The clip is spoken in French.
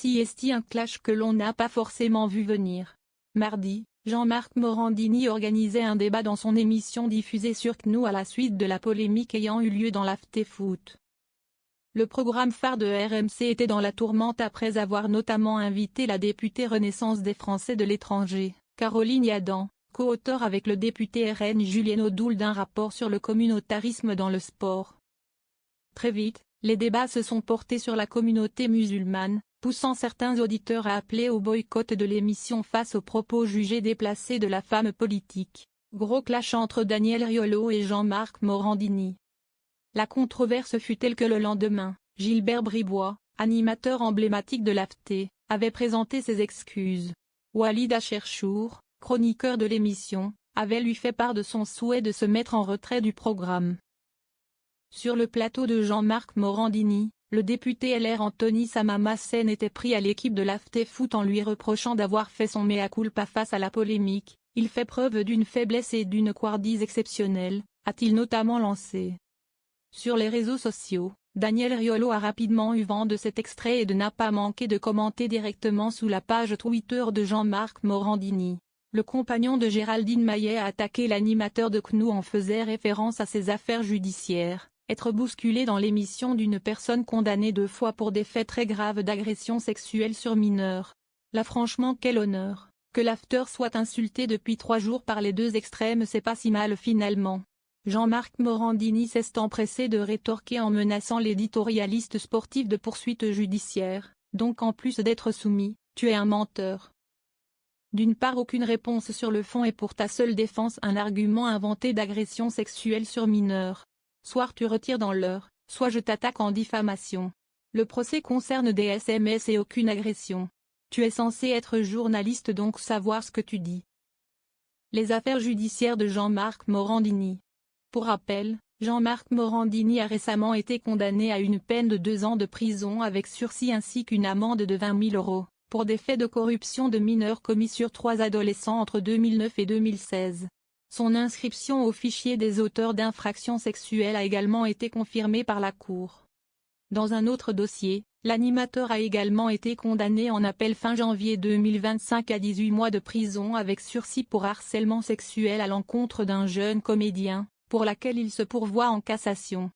Si un clash que l'on n'a pas forcément vu venir. Mardi, Jean-Marc Morandini organisait un débat dans son émission diffusée sur CNews à la suite de la polémique ayant eu lieu dans l'After-Foot. Le programme phare de RMC était dans la tourmente après avoir notamment invité la députée Renaissance des Français de l'étranger, Caroline Yadan, co-auteur avec le député RN Julien Audoul d'un rapport sur le communautarisme dans le sport. Très vite, les débats se sont portés sur la communauté musulmane, poussant certains auditeurs à appeler au boycott de l'émission face aux propos jugés déplacés de la femme politique. Gros clash entre Daniel Riolo et Jean-Marc Morandini. La controverse fut telle que le lendemain, Gilbert Bribois, animateur emblématique de l'AFT, avait présenté ses excuses. Walid Acherchour, chroniqueur de l'émission, avait lui fait part de son souhait de se mettre en retrait du programme. Sur le plateau de Jean-Marc Morandini, le député LR Anthony Samamassen était pris à l'équipe de l'After-Foot en lui reprochant d'avoir fait son mea culpa face à la polémique. Il fait preuve d'une faiblesse et d'une couardise exceptionnelle, a-t-il notamment lancé. Sur les réseaux sociaux, Daniel Riolo a rapidement eu vent de cet extrait et n'a pas manqué de commenter directement sous la page Twitter de Jean-Marc Morandini. Le compagnon de Géraldine Maillet a attaqué l'animateur de CNews en faisant référence à ses affaires judiciaires. Être bousculé dans l'émission d'une personne condamnée 2 fois pour des faits très graves d'agression sexuelle sur mineurs. Là franchement quel honneur. Que l'after soit insulté depuis 3 jours par les deux extrêmes c'est pas si mal finalement. Jean-Marc Morandini s'est empressé de rétorquer en menaçant l'éditorialiste sportif de poursuites judiciaires, donc en plus d'être soumis, tu es un menteur. D'une part aucune réponse sur le fond et pour ta seule défense un argument inventé d'agression sexuelle sur mineurs. Soit tu retires dans l'heure, soit je t'attaque en diffamation. Le procès concerne des SMS et aucune agression. Tu es censé être journaliste donc savoir ce que tu dis. Les affaires judiciaires de Jean-Marc Morandini. Pour rappel, Jean-Marc Morandini a récemment été condamné à une peine de 2 ans de prison avec sursis ainsi qu'une amende de 20 000 €, pour des faits de corruption de mineurs commis sur 3 adolescents entre 2009 et 2016. Son inscription au fichier des auteurs d'infractions sexuelles a également été confirmée par la Cour. Dans un autre dossier, l'animateur a également été condamné en appel fin janvier 2025 à 18 mois de prison avec sursis pour harcèlement sexuel à l'encontre d'un jeune comédien, pour laquelle il se pourvoit en cassation.